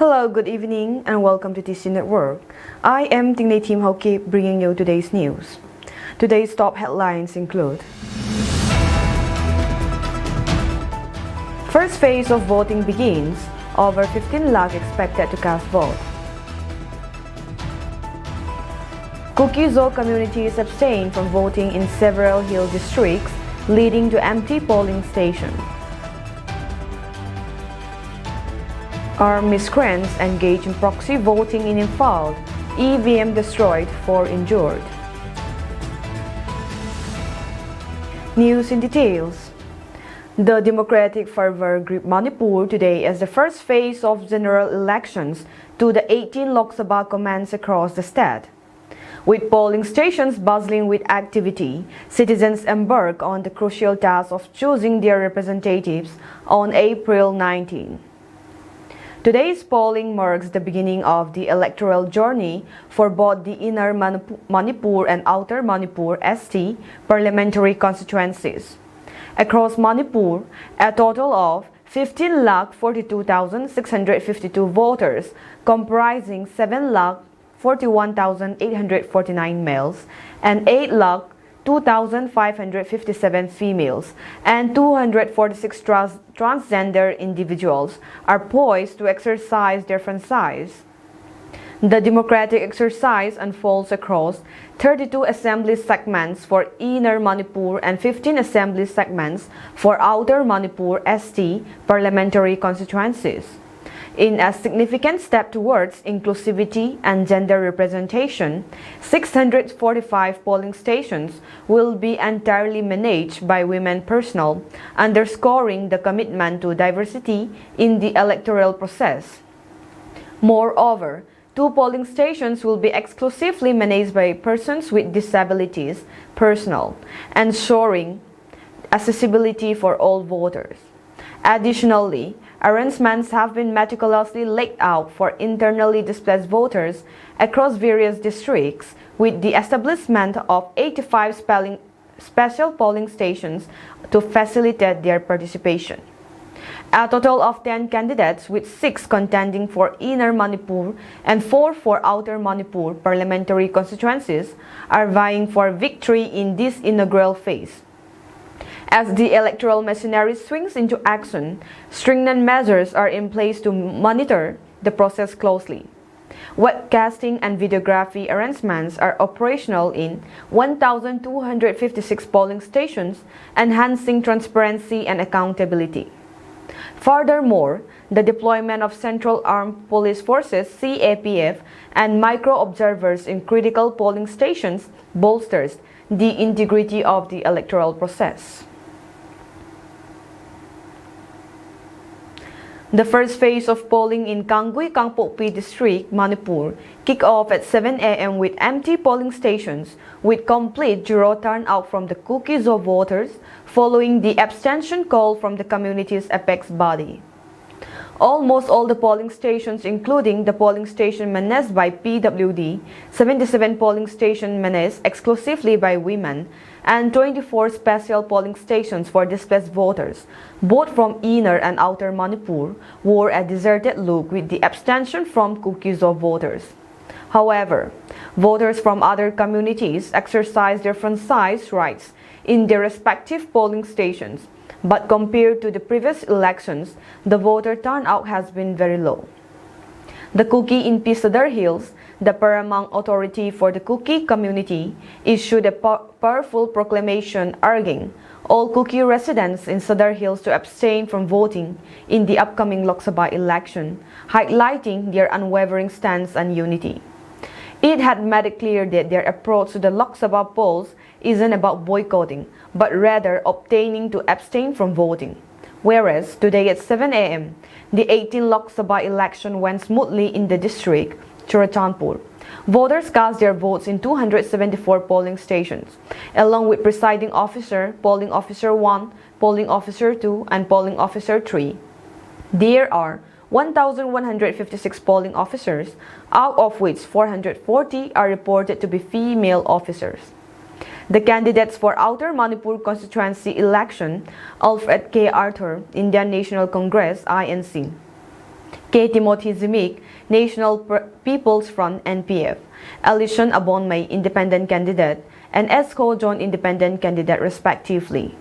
Hello, good evening, and welcome to TC Network. I am Tingnay Team Hoki bringing you today's news. Today's top headlines include: First phase of voting begins. Over 15 lakh expected to cast vote. Kuki-Zo communities abstain from voting in several hill districts, leading to empty polling stations. Armed miscreants engage in proxy voting in Imphal. EVM destroyed, 4 injured. News in details. The Democratic Fervour gripped Manipur today as the first phase of general elections to the 18 Lok Sabha commenced across the state. With polling stations bustling with activity, citizens embark on the crucial task of choosing their representatives on April 19. Today's polling marks the beginning of the electoral journey for both the Inner Manipur and Outer Manipur (ST) parliamentary constituencies. Across Manipur, a total of 15,42,652 voters, comprising 7,41,849 males and 8,02,557 females and 246 transgender individuals, are poised to exercise their franchise. The democratic exercise unfolds across 32 assembly segments for Inner Manipur and 15 assembly segments for Outer Manipur (ST) parliamentary constituencies. In a significant step towards inclusivity and gender representation, 645 polling stations will be entirely managed by women personnel, underscoring the commitment to diversity in the electoral process. Moreover, 2 polling stations will be exclusively managed by persons with disabilities personnel, ensuring accessibility for all voters. Additionally, arrangements have been meticulously laid out for internally displaced voters across various districts, with the establishment of 85 special polling stations to facilitate their participation. A total of 10 candidates, with 6 contending for Inner Manipur and 4 for Outer Manipur parliamentary constituencies, are vying for victory in this inaugural phase. As the electoral machinery swings into action, stringent measures are in place to monitor the process closely. Webcasting and videography arrangements are operational in 1,256 polling stations, enhancing transparency and accountability. Furthermore, the deployment of Central Armed Police Forces (CAPF) and micro-observers in critical polling stations bolsters the integrity of the electoral process. The first phase of polling in Kangui Kangpokpi District, Manipur, kicked off at 7 a.m. with empty polling stations, with complete zero turnout from the Kuki-Zo voters following the abstention call from the community's apex body. Almost all the polling stations, including the polling station managed by PWD, 77 polling stations managed exclusively by women, and 24 special polling stations for displaced voters, both from Inner and Outer Manipur, wore a deserted look with the abstention from Kuki-Zo voters. However, voters from other communities exercised their franchise rights in their respective polling stations, but compared to the previous elections, the voter turnout has been very low. The Kuki in Sadar Hills, the paramount authority for the Kuki community, issued a powerful proclamation urging all Kuki residents in Sadar Hills to abstain from voting in the upcoming Lok Sabha election, highlighting their unwavering stance and unity. It had made it clear that their approach to the Lok Sabha polls isn't about boycotting, but rather obtaining to abstain from voting. Whereas today at 7 a.m., the 18 Lok Sabha election went smoothly in the district, Churachandpur. Voters cast their votes in 274 polling stations, along with presiding officer, polling officer 1, polling officer 2, and polling officer 3. There are 1,156 polling officers, out of which 440 are reported to be female officers. The candidates for Outer Manipur constituency election: Alfred K. Arthur, Indian National Congress (INC); K. Timothy Zimik, National People's Front (NPF), Alison Abonmay, Independent candidate, and Esco John, Independent candidate respectively.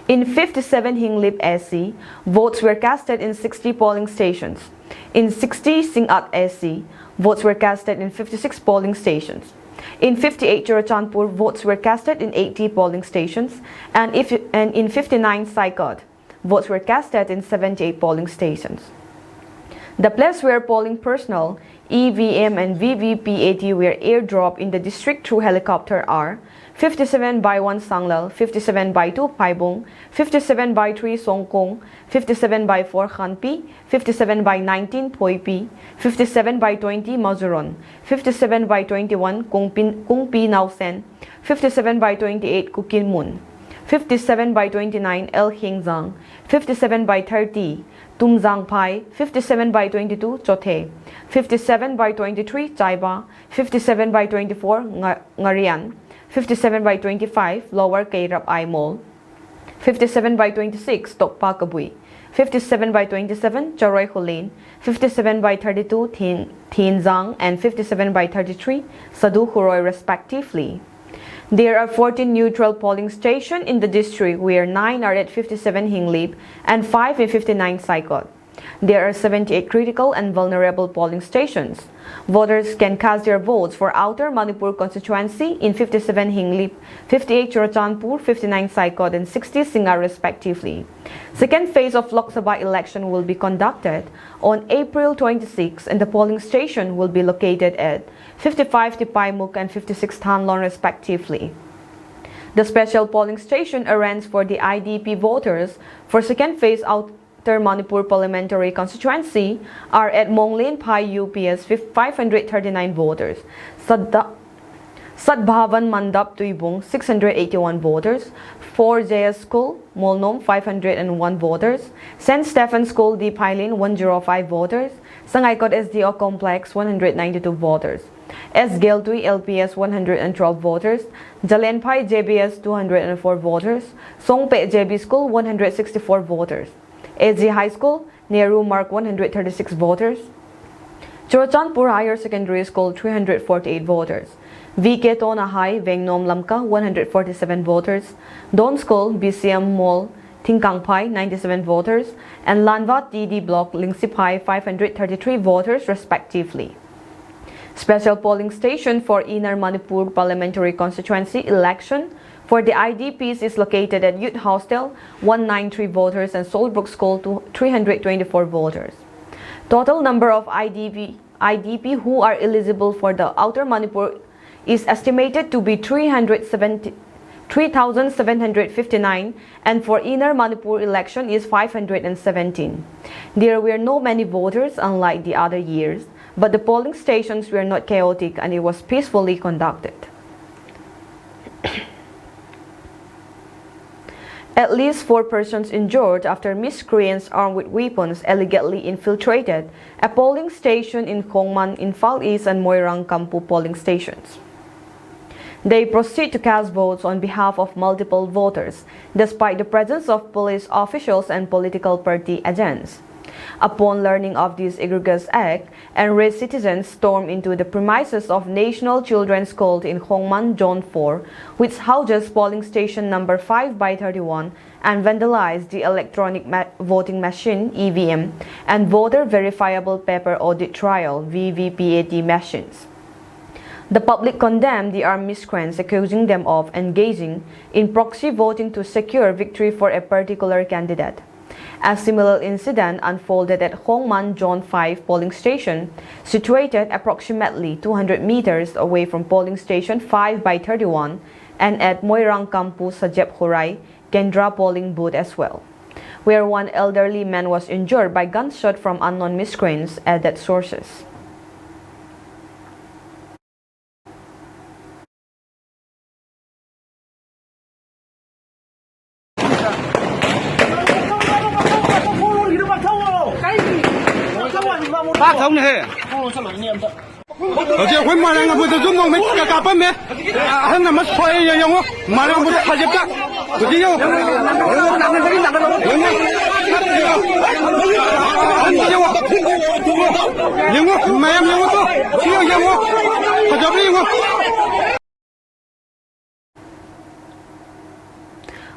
In 57 Hinglip SC, votes were casted in 60 polling stations. In 60 Singat SC, votes were casted in 56 polling stations. In 58 Churachandpur, votes were casted in 80 polling stations, and in 59 Saikot, votes were casted in 78 polling stations. The place where polling personnel, EVM and VVPAT were airdropped in the district through helicopter are 57 by 1 Sanglal, 57 by 2 Paibong, 57 by 3 Songkong, 57 by 4 Khanpi, 57 by 19 Poipi, 57 by 20 Mazuron, 57 by 21 Kungpi Nausen, 57 by 28 Kukinmun, 57 by 29 El Hingzang, 57 by 30 Tumzang Pai, 57 by 22 Chothe, 57 by 23 Chaiba, 57 by 24 Ngarian, 57 by 25 Lower Kairap Aimol, 57 by 26 Tokpa Kabui, 57 by 27 Charoy Hulin, 57 by 32 Thienzang, and 57 by 33 Sadu Huroy respectively. There are 14 neutral polling stations in the district, where 9 are at 57 Hinglip and 5 in 59 Saikot. There are 78 critical and vulnerable polling stations. Voters can cast their votes for Outer Manipur constituency in 57 Hinglip, 58 Churachandpur, 59 Saikot, and 60 Singar respectively. Second phase of Lok Sabha election will be conducted on April 26, and the polling station will be located at 55 Tipaimuk and 56 Thanlon respectively. The special polling station arranged for the IDP voters for second phase Outer Manipur parliamentary constituency are at Monglin Pai UPS 539 voters, Sadbhavan Mandap Tuibung 681 voters, 4 JS School Molnom 501 voters, St. Stephen School D Pailin 105 voters, Sangaikot SDO Complex 192 voters, S. Geltui LPS 112 voters, Jalenpai JBS 204 voters, Songpe JB School 164 voters, AG High School Nehru Mark 136 voters, Churachandpur Higher Secondary School 348 voters, VK Tona High Vengnom Lamka 147 voters, Don School BCM Mall Tingkangpai 97 voters, and Lanvat DD Block Lingsipai 533 voters respectively. Special polling station for Inner Manipur Parliamentary Constituency election for the IDPs is located at Youth Hostel 193 voters and Solbrook School 324 voters. Total number of IDP who are eligible for the Outer Manipur is estimated to be 3,759, and for Inner Manipur election is 517. There were no many voters unlike the other years, but the polling stations were not chaotic and it was peacefully conducted. At least 4 persons injured after miscreants armed with weapons illegally infiltrated a polling station in Khongman, Infal East, and Moirang Kampu polling stations. They proceed to cast votes on behalf of multiple voters, despite the presence of police officials and political party agents. Upon learning of this egregious act, enraged citizens stormed into the premises of National Children's School in Khongman, Zone 4, which houses polling station number 5/31, and vandalized the electronic voting machine (EVM) and voter verifiable paper audit trail (VVPAT) machines. The public condemned the armed miscreants, accusing them of engaging in proxy voting to secure victory for a particular candidate. A similar incident unfolded at Khongman Zone 5 polling station, situated approximately 200 meters away from polling station 5/31, and at Moirang Kampu Sajep Hurai Kendra polling booth as well, where one elderly man was injured by gunshot from unknown miscreants, added sources. Ba không này. Ở đây quên mà là bây giờ chúng mình cả cả bên mẹ. Hắn là mất thôi nhau không? Mà là một phải giật cắt. Tôi đi đâu? 赢我，没赢我走，赢我，他叫不赢我。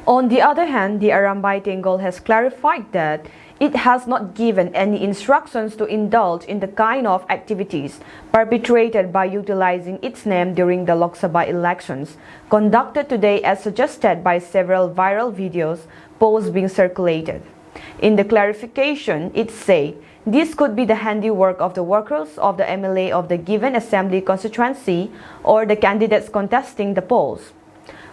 On the other hand, the Arambay Tenggol has clarified that it has not given any instructions to indulge in the kind of activities perpetrated by utilizing its name during the Lok Sabha elections conducted today as suggested by several viral videos posts being circulated. In the clarification, it said this could be the handiwork of the workers of the MLA of the given assembly constituency or the candidates contesting the polls.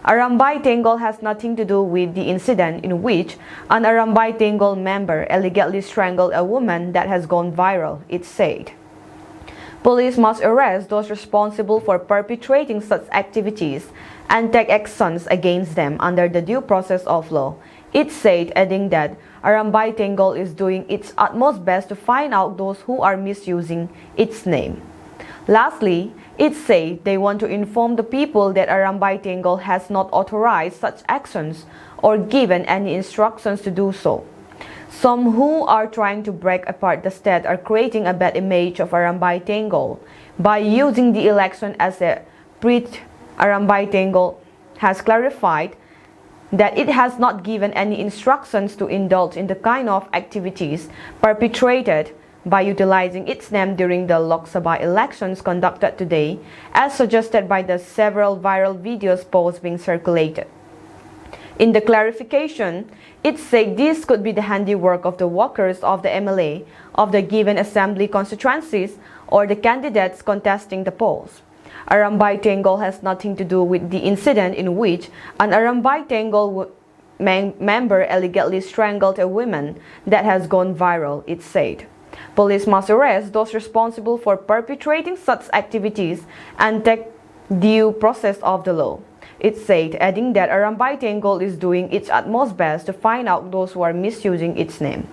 Arambay Tenggol has nothing to do with the incident in which an Arambay Tenggol member allegedly strangled a woman that has gone viral, it said. Police must arrest those responsible for perpetrating such activities and take actions against them under the due process of law, it said, adding that Arambay Tenggol is doing its utmost best to find out those who are misusing its name. Lastly, it said they want to inform the people that Arambay Tenggol has not authorized such actions or given any instructions to do so. Some who are trying to break apart the state are creating a bad image of Arambay Tenggol by using the election as a pretext. Arambay Tenggol has clarified that it has not given any instructions to indulge in the kind of activities perpetrated by utilizing its name during the Lok Sabha elections conducted today, as suggested by the several viral videos posts being circulated. In the clarification, it said this could be the handiwork of the workers of the MLA of the given assembly constituencies or the candidates contesting the polls. Arambay Tenggol has nothing to do with the incident in which an Arambay Tenggol member allegedly strangled a woman that has gone viral, it said. Police must arrest those responsible for perpetrating such activities and take due process of the law, it said, adding that Arambay Tenggol is doing its utmost best to find out those who are misusing its name.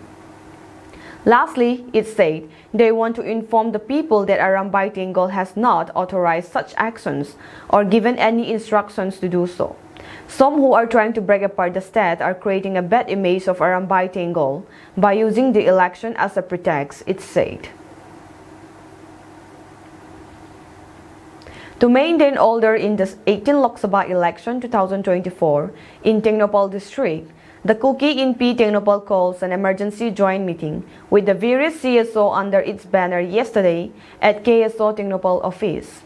Lastly, it said they want to inform the people that Arambay Tenggol has not authorized such actions or given any instructions to do so. Some who are trying to break apart the state are creating a bad image of Arambay Tenggol by using the election as a pretext, it said. To maintain order in the 18th Lok Sabha election 2024 in Tengnoupal district, the Kuki INP Tengnoupal calls an emergency joint meeting with the various CSO under its banner yesterday at KSO Tengnoupal office.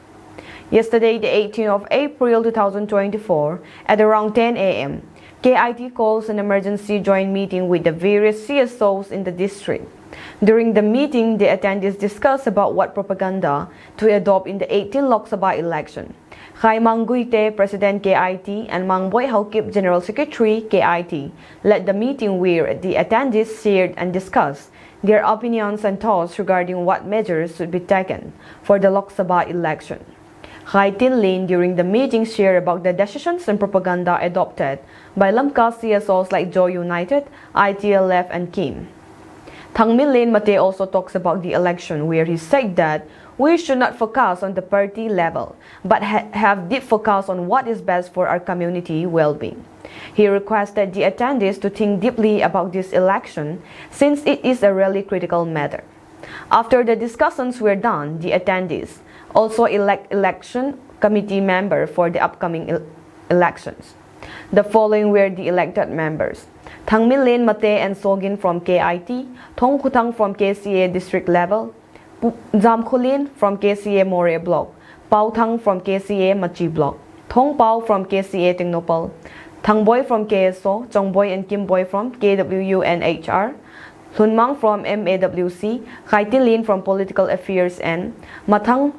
Yesterday, the 18th of April 2024, at around 10 a.m., KIT calls an emergency joint meeting with the various CSOs in the district. During the meeting, the attendees discussed about what propaganda to adopt in the 18th Lok Sabha election. Khai Mang Guite, President KIT, and Mang Boy Haukip, General Secretary KIT, led the meeting where the attendees shared and discussed their opinions and thoughts regarding what measures should be taken for the Lok Sabha election. Khai Tin Lin during the meeting shared about the decisions and propaganda adopted by Lamka CSOs like Joy United, ITLF, and Kim. Thang Min Lin Mate also talks about the election where he said that we should not focus on the party level, but have deep focus on what is best for our community well-being. He requested the attendees to think deeply about this election since it is a really critical matter. After the discussions were done, the attendees also elect election committee member for the upcoming elections. The following were the elected members: Thang Min Lin Mate and Sogin from KIT, Thong Khutang from KCA district level, Zam Khulin from KCA More block, Pao Thang from KCA Machi block, Thong Pao from KCA Tengnoupal, Thang Boy from KSO, Chong Boy and Kim Boy from KWU and HR, Hun Mang from MAWC, Khai Tin Lin from Political Affairs, and Mathang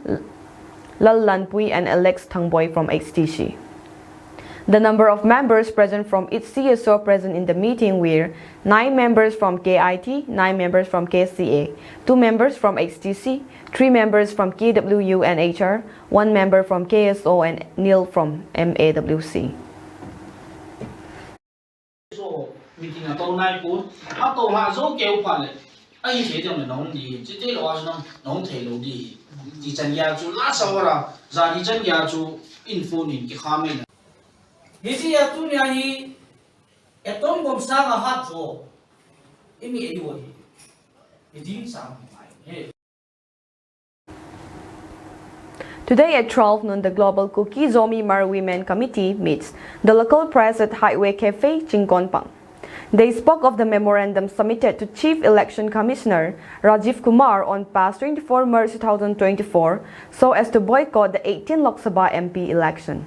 Lal Lan Pui and Alex Thang Boy from HTC. The number of members present from each CSO present in the meeting were 9 members from KIT, 9 members from KCA, 2 members from HTC, 3 members from KWU and HR, 1 member from KSO, and Neil from MAWC. Meeting at all night pool. After has all gale pilot. I hate on the non the detail was non tail the Janya to last hour, Zani Janya to info in Kihamin. Hisi atunya hi etom gomsa ga hat jo imi ayo idi sa mai Today at 12 noon, the Global Kuki Zomi Mar Women Committee meets the local press at Highway Cafe, Chinkonpang. They spoke of the memorandum submitted to Chief Election Commissioner Rajiv Kumar on past 24 March 2024 so as to boycott the 18 Lok Sabha MP election.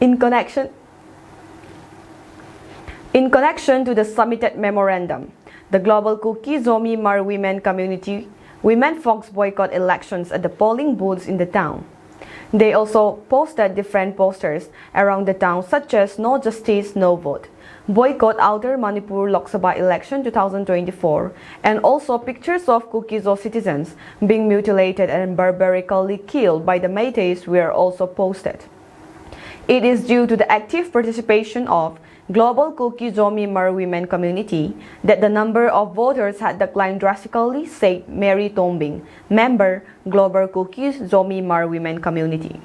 In connection to the submitted memorandum, the Global Kuki Zomi Mar Women Community women folks boycott elections at the polling booths in the town. They also posted different posters around the town such as No Justice, No Vote, Boycott Outer Manipur Lok Sabha Election 2024, and also pictures of Kuki-Zo citizens being mutilated and barbarically killed by the Métis were also posted. It is due to the active participation of Global Kuki Zomi Mar Women Community that the number of voters had declined drastically, said Mary Tombing, member, Global Kuki Zomi Mar Women Community.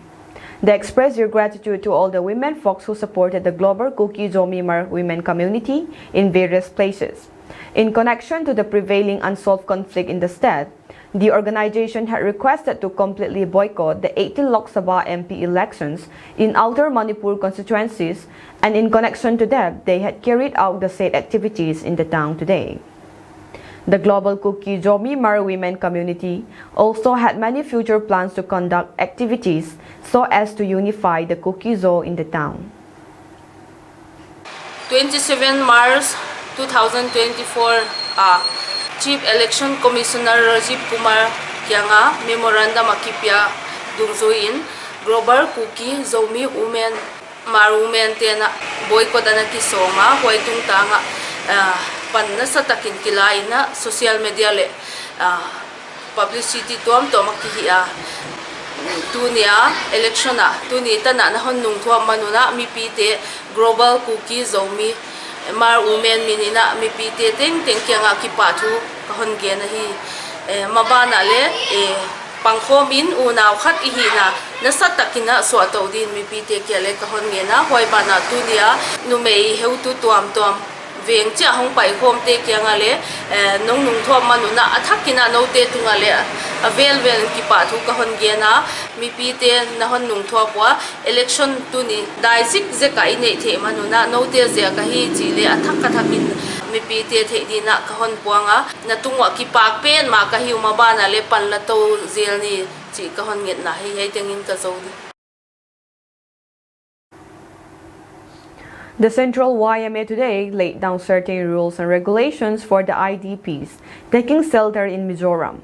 They expressed their gratitude to all the women folks who supported the Global Kuki Zomi Mar Women Community in various places. In connection to the prevailing unsolved conflict in the state, the organization had requested to completely boycott the 18 Lok Sabha MP elections in Outer Manipur constituencies, and in connection to that, they had carried out the said activities in the town today. The Global Kuki Zomi Mar Women Community also had many future plans to conduct activities so as to unify the Kuki-Zo in the town. 27 March 2024 Chief Election Commissioner Rajiv Kumar Kyanga Memorandum Akipya Dungzuin Global Kuki Zomi Women Mar Women Tena Boycott na kisonga Huaytung Tanga Panna sa takin kilay na social media le publicity tuam to makihiya tunia election na tunita na nahon nung tuam manuna mipite Global Kuki Zomi Mar Women minina mipite ting kya nga kipatu kahon ge na hi mabana le pangkhomin unaw khat ihina nasatakina so atodin mipite kya le kahon ge na hoi bana tunia numei heutu tuam veng cha hong pai khom te kya nga le nong nung thom manuna athakina no te tunga le avel ki pa thu ka hon ge na mi pi te na hon nung thwa kwa election tu ni dai sik ze kai nei the manuna no te ze ka hi chi le athak ka thakin mi pi te the di na ka hon puanga na tungwa ki pak pen ma ka hi ma ba na le pan la to zel ni chi ka hon nget na hi tengin ka zo di. The Central YMA today laid down certain rules and regulations for the IDPs taking shelter in Mizoram.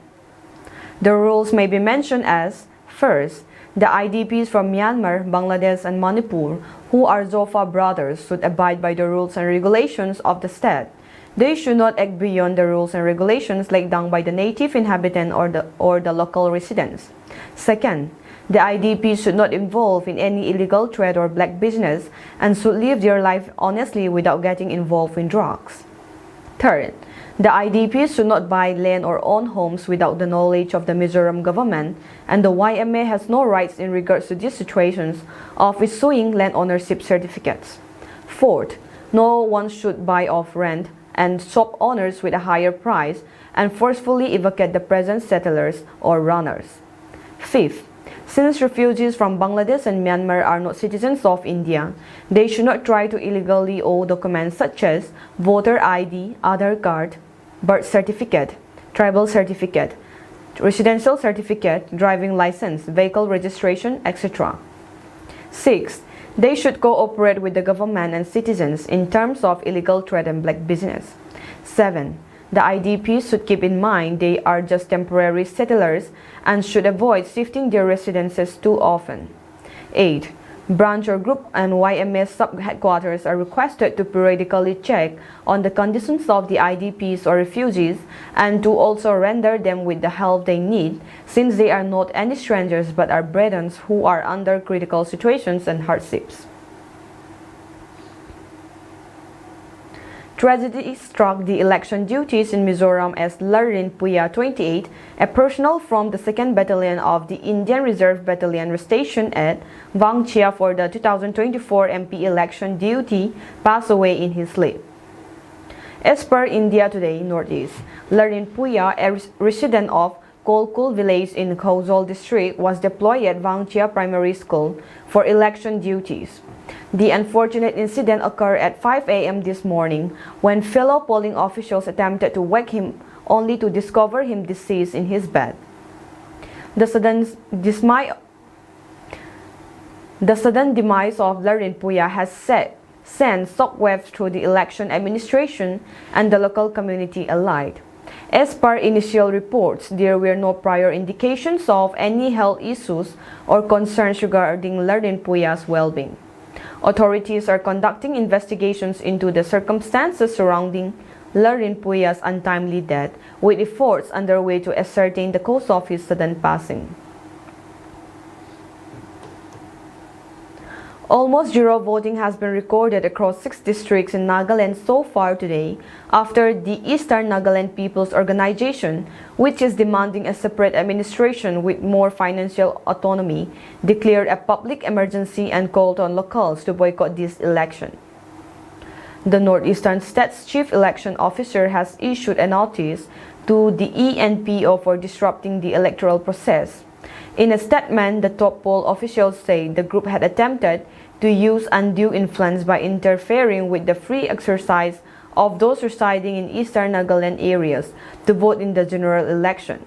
The rules may be mentioned as: first, the IDPs from Myanmar, Bangladesh, and Manipur who are Zofa brothers should abide by the rules and regulations of the state. They should not act beyond the rules and regulations laid down by the native inhabitant or the local residents. Second, the IDPs should not involve in any illegal trade or black business and should live their life honestly without getting involved in drugs. Third, the IDPs should not buy land or own homes without the knowledge of the Mizoram government, and the YMA has no rights in regards to these situations of issuing land ownership certificates. Fourth, no one should buy off rent and shop owners with a higher price and forcefully evacuate the present settlers or runners. Fifth, since refugees from Bangladesh and Myanmar are not citizens of India, they should not try to illegally owe documents such as voter ID, Aadhaar card, birth certificate, tribal certificate, residential certificate, driving license, vehicle registration, etc. Sixth, they should cooperate with the government and citizens in terms of illegal trade and black business. 7. The IDPs should keep in mind they are just temporary settlers and should avoid shifting their residences too often. 8. Branch or group and YMS sub-headquarters are requested to periodically check on the conditions of the IDPs or refugees and to also render them with the help they need, since they are not any strangers but are brethren who are under critical situations and hardships. Tragedy struck the election duties in Mizoram as Larin Puya 28, a personnel from the 2nd Battalion of the Indian Reserve Battalion was stationed at Wangchia for the 2024 MP election duty, passed away in his sleep. As per India Today Northeast, Larin Puya, a resident of Kolkul village in Kauzol district, was deployed at Wangchia Primary School for election duties. The unfortunate incident occurred at 5 a.m. this morning when fellow polling officials attempted to wake him only to discover him deceased in his bed. The sudden demise of Larin Puya has sent shockwaves through the election administration and the local community alike. As per initial reports, there were no prior indications of any health issues or concerns regarding Larin Puya's well-being. Authorities are conducting investigations into the circumstances surrounding Larin Puya's untimely death, with efforts underway to ascertain the cause of his sudden passing. Almost zero voting has been recorded across 6 districts in Nagaland so far today, after the Eastern Nagaland People's Organization, which is demanding a separate administration with more financial autonomy, declared a public emergency and called on locals to boycott this election. The Northeastern State's Chief Election Officer has issued a notice to the ENPO for disrupting the electoral process. In a statement, the top poll officials say the group had attempted to use undue influence by interfering with the free exercise of those residing in Eastern Nagaland areas to vote in the general election.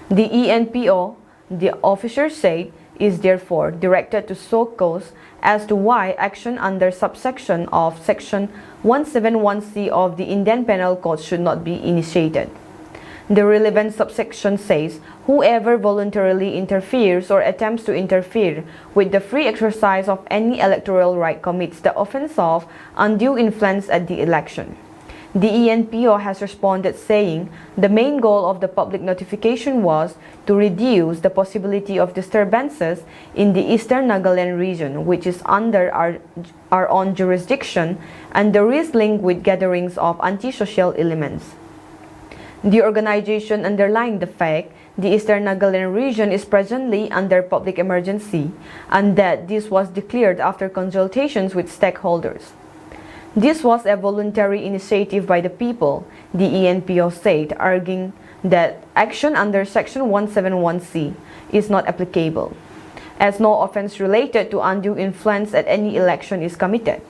The ENPO, the officers said, is therefore directed to show cause as to why action under subsection of Section 171C of the Indian Penal Code should not be initiated. The relevant subsection says, whoever voluntarily interferes or attempts to interfere with the free exercise of any electoral right commits the offense of undue influence at the election. The ENPO has responded saying the main goal of the public notification was to reduce the possibility of disturbances in the Eastern Nagaland region, which is under our own jurisdiction, and the risk linked with gatherings of antisocial elements. The organization underlined the fact the Eastern Nagaland region is presently under public emergency and that this was declared after consultations with stakeholders. This was a voluntary initiative by the people, the ENPO said, arguing that action under Section 171C is not applicable, as no offense related to undue influence at any election is committed.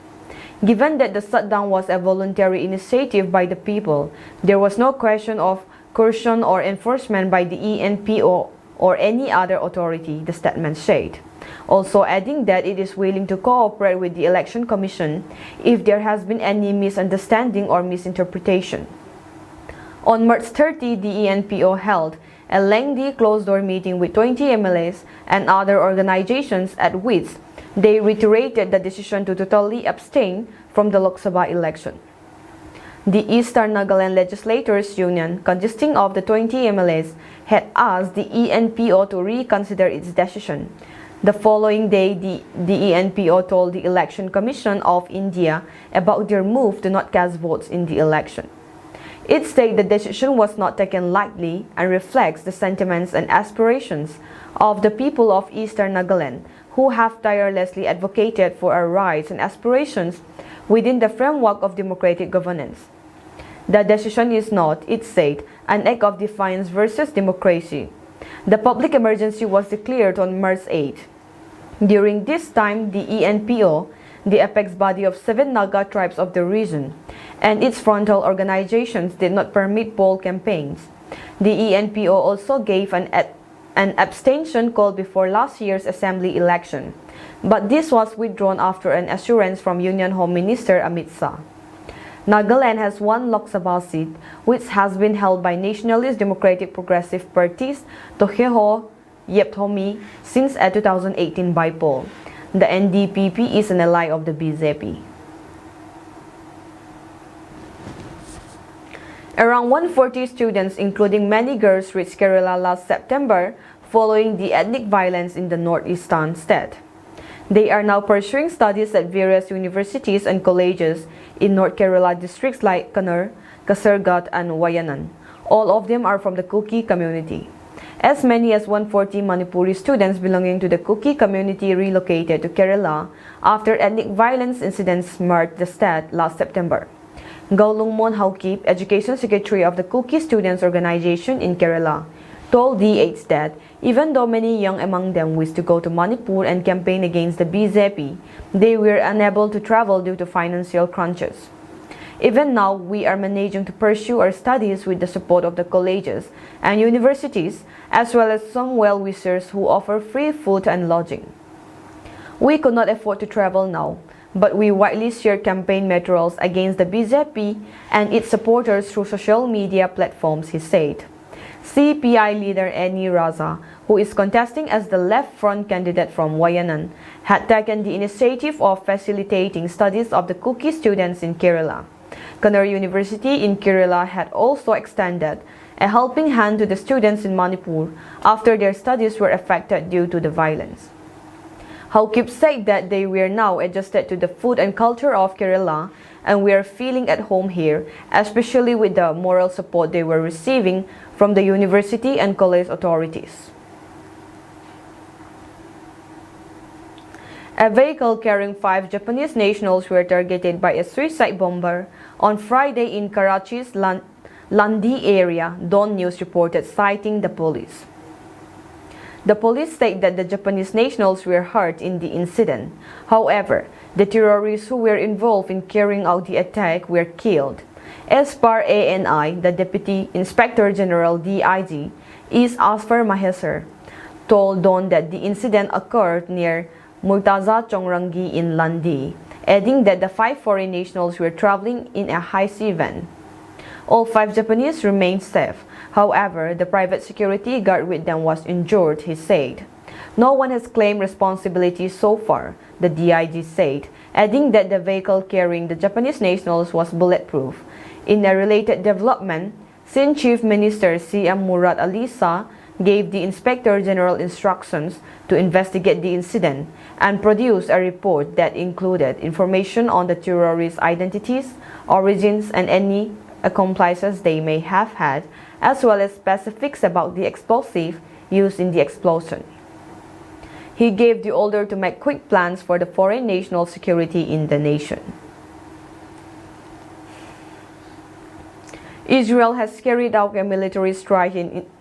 Given that the shutdown was a voluntary initiative by the people, there was no question of coercion or enforcement by the ENPO or any other authority, the statement said. Also adding that it is willing to cooperate with the Election Commission if there has been any misunderstanding or misinterpretation. On March 30, the ENPO held a lengthy closed-door meeting with 20 MLAs and other organizations at which they reiterated the decision to totally abstain from the Lok Sabha election. The Eastern Nagaland Legislators Union, consisting of the 20 MLAs, had asked the ENPO to reconsider its decision. The following day, the ENPO told the Election Commission of India about their move to not cast votes in the election. It said the decision was not taken lightly and reflects the sentiments and aspirations of the people of Eastern Nagaland, who have tirelessly advocated for our rights and aspirations within the framework of democratic governance. The decision is not, it said, an act of defiance versus democracy. The public emergency was declared on March 8. During this time, the ENPO, the apex body of 7 Naga tribes of the region, and its frontal organizations did not permit poll campaigns. The ENPO also gave an abstention call before last year's assembly election, but this was withdrawn after an assurance from Union Home Minister Amit Shah. Nagaland has 1 Lok Sabha seat, which has been held by Nationalist Democratic Progressive Party's Toheho Yepthomi since a 2018 by poll. The NDPP is an ally of the BJP. Around 140 students, including many girls, reached Kerala last September following the ethnic violence in the northeastern state. They are now pursuing studies at various universities and colleges in North Kerala districts like Kannur, Kasargat, and Wayanad. All of them are from the Kuki community. As many as 140 Manipuri students belonging to the Kuki community relocated to Kerala after ethnic violence incidents marked the state last September. Gaulungmon Haukip, Education Secretary of the Kuki Students Organization in Kerala, told DH that even though many young among them wished to go to Manipur and campaign against the BJP, they were unable to travel due to financial crunches. Even now, we are managing to pursue our studies with the support of the colleges and universities, as well as some well-wishers who offer free food and lodging. We could not afford to travel now, but we widely share campaign materials against the BJP and its supporters through social media platforms, he said. CPI leader Eni Raza, who is contesting as the Left Front candidate from Wayanad, had taken the initiative of facilitating studies of the Kuki students in Kerala. Kannur University in Kerala had also extended a helping hand to the students in Manipur after their studies were affected due to the violence. Haukip said that they were now adjusted to the food and culture of Kerala and we are feeling at home here, especially with the moral support they were receiving from the university and college authorities. A vehicle carrying 5 Japanese nationals were targeted by a suicide bomber on Friday in Karachi's Landi area, Dawn News reported, citing the police. The police state that the Japanese nationals were hurt in the incident. However, the terrorists who were involved in carrying out the attack were killed. As per ANI, the Deputy Inspector General DIG, is Asfar Mahesar, told Dawn that the incident occurred near Murtaza Chongrangi in Landi, adding that the 5 foreign nationals were traveling in a high-sea van. All 5 Japanese remained safe. However, the private security guard with them was injured, he said. No one has claimed responsibility so far, the DIG said, adding that the vehicle carrying the Japanese nationals was bulletproof. In a related development, Sindh Chief Minister CM Murad Alisa gave the Inspector General instructions to investigate the incident and produce a report that included information on the terrorists' identities, origins, and any accomplices they may have had, as well as specifics about the explosive used in the explosion. He gave the order to make quick plans for the foreign national security in the nation. Israel has carried out a military strike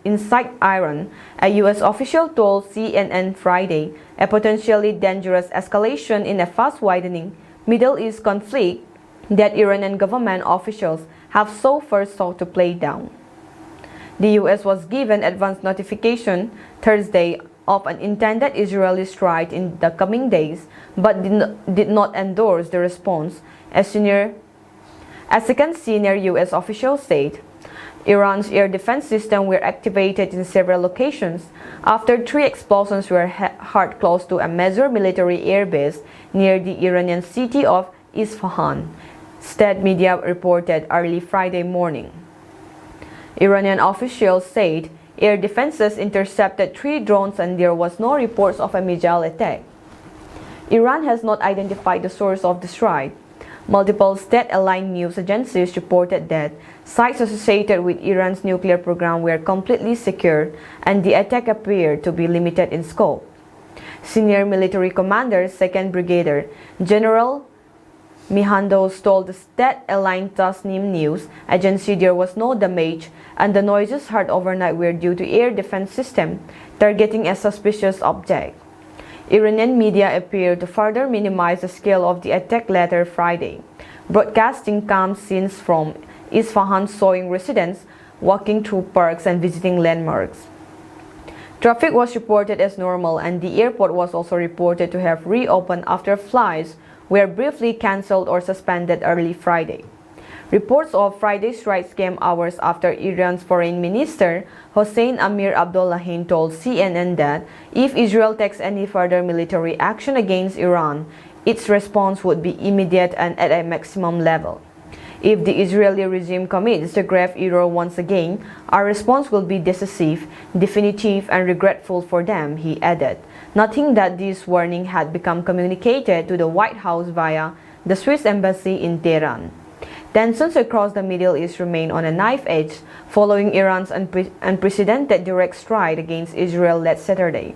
inside Iran, a U.S. official told CNN Friday, a potentially dangerous escalation in a fast-widening Middle East conflict that Iranian government officials have so far sought to play down. The U.S. was given advance notification Thursday of an intended Israeli strike in the coming days, but did not endorse the response, a second senior U.S. official said. Iran's air defense system were activated in several locations after 3 explosions were heard close to a major military airbase near the Iranian city of Isfahan, state media reported early Friday morning. Iranian officials said air defenses intercepted 3 drones and there was no reports of a missile attack. Iran has not identified the source of the strike. Multiple state-aligned news agencies reported that sites associated with Iran's nuclear program were completely secure and the attack appeared to be limited in scope. Senior military commander 2nd Brigadier General Mihandos told the state-aligned Tasnim news agency there was no damage and the noises heard overnight were due to air defense system targeting a suspicious object. Iranian media appeared to further minimize the scale of the attack later Friday, broadcasting calm scenes from Isfahan showing residents walking through parks and visiting landmarks. Traffic was reported as normal and the airport was also reported to have reopened after flights were briefly cancelled or suspended early Friday. Reports of Friday's strikes came hours after Iran's Foreign Minister Hossein Amir Abdollahian told CNN that if Israel takes any further military action against Iran, its response would be immediate and at a maximum level. If the Israeli regime commits a grave error once again, our response will be decisive, definitive, and regretful for them, he added. noting that this warning had become communicated to the White House via the Swiss embassy in Tehran. Tensions across the Middle East remain on a knife edge following Iran's unprecedented direct strike against Israel last Saturday.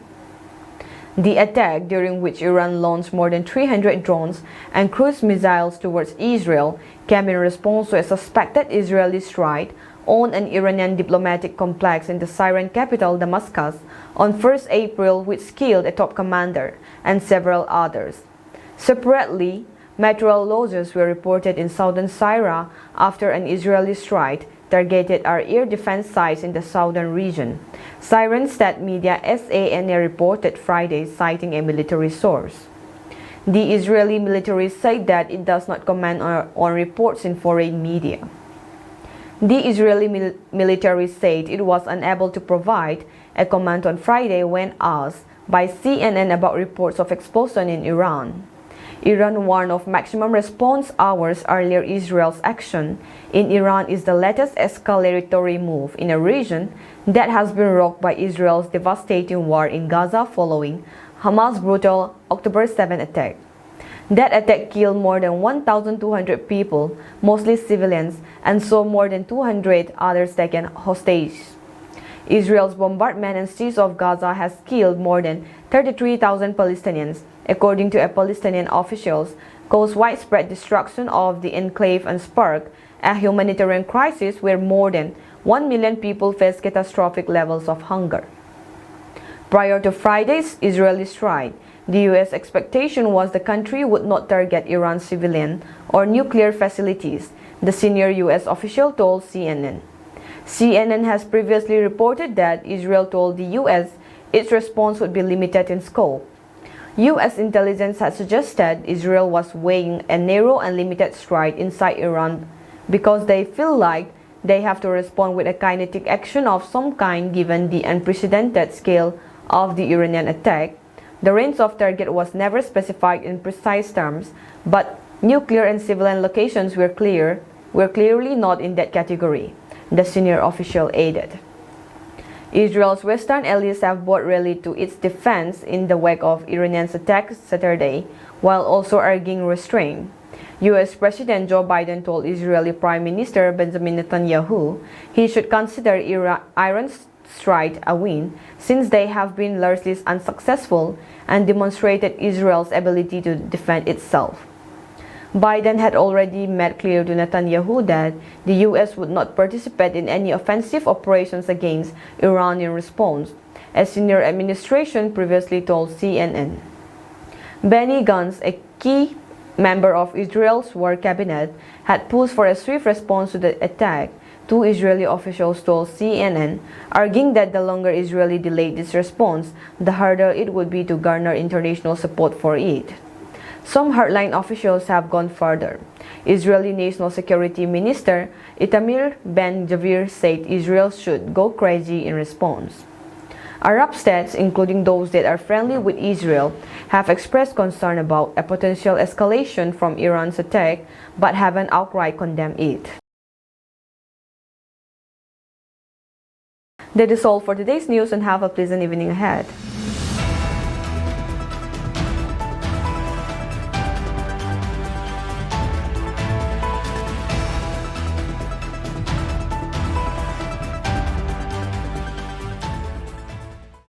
The attack, during which Iran launched more than 300 drones and cruise missiles towards Israel, came in response to a suspected Israeli strike on an Iranian diplomatic complex in the Syrian capital Damascus on 1 April, which killed a top commander and several others. Separately, material losses were reported in southern Syria after an Israeli strike targeted our air defense sites in the southern region. Syrian state media SANA reported Friday, citing a military source. The Israeli military said that it does not comment on reports in foreign media. The Israeli military said it was unable to provide a comment on Friday when asked by CNN about reports of explosion in Iran. Iran warned of maximum response hours earlier. Israel's action in Iran is the latest escalatory move in a region that has been rocked by Israel's devastating war in Gaza following Hamas' brutal October 7 attack. That attack killed more than 1,200 people, mostly civilians, and saw more than 200 others taken hostage. Israel's bombardment and siege of Gaza has killed more than 33,000 Palestinians, according to Palestinian officials, caused widespread destruction of the enclave and sparked a humanitarian crisis where more than 1 million people face catastrophic levels of hunger. Prior to Friday's Israeli strike, the U.S. expectation was the country would not target Iran's civilian or nuclear facilities, the senior U.S. official told CNN. CNN has previously reported that Israel told the U.S. its response would be limited in scope. U.S. intelligence had suggested Israel was weighing a narrow and limited strike inside Iran because they feel like they have to respond with a kinetic action of some kind given the unprecedented scale of the Iranian attack. The range of target was never specified in precise terms, but nuclear and civilian locations were clearly not in that category, the senior official added. Israel's Western allies have both rallied to its defense in the wake of Iran's attack Saturday, while also urging restraint. U.S. President Joe Biden told Israeli Prime Minister Benjamin Netanyahu he should consider Iran's strike a win, since they have been largely unsuccessful and demonstrated Israel's ability to defend itself. Biden had already made clear to Netanyahu that the U.S. would not participate in any offensive operations against Iran in response, a senior administration previously told CNN. Benny Gantz, a key member of Israel's war cabinet, had pushed for a swift response to the attack. Two Israeli officials told CNN, arguing that the longer Israel delayed its response, the harder it would be to garner international support for it. Some hardline officials have gone further. Israeli National Security Minister Itamar Ben-Gvir said Israel should go crazy in response. Arab states, including those that are friendly with Israel, have expressed concern about a potential escalation from Iran's attack but haven't outright condemned it. That is all for today's news, and have a pleasant evening ahead.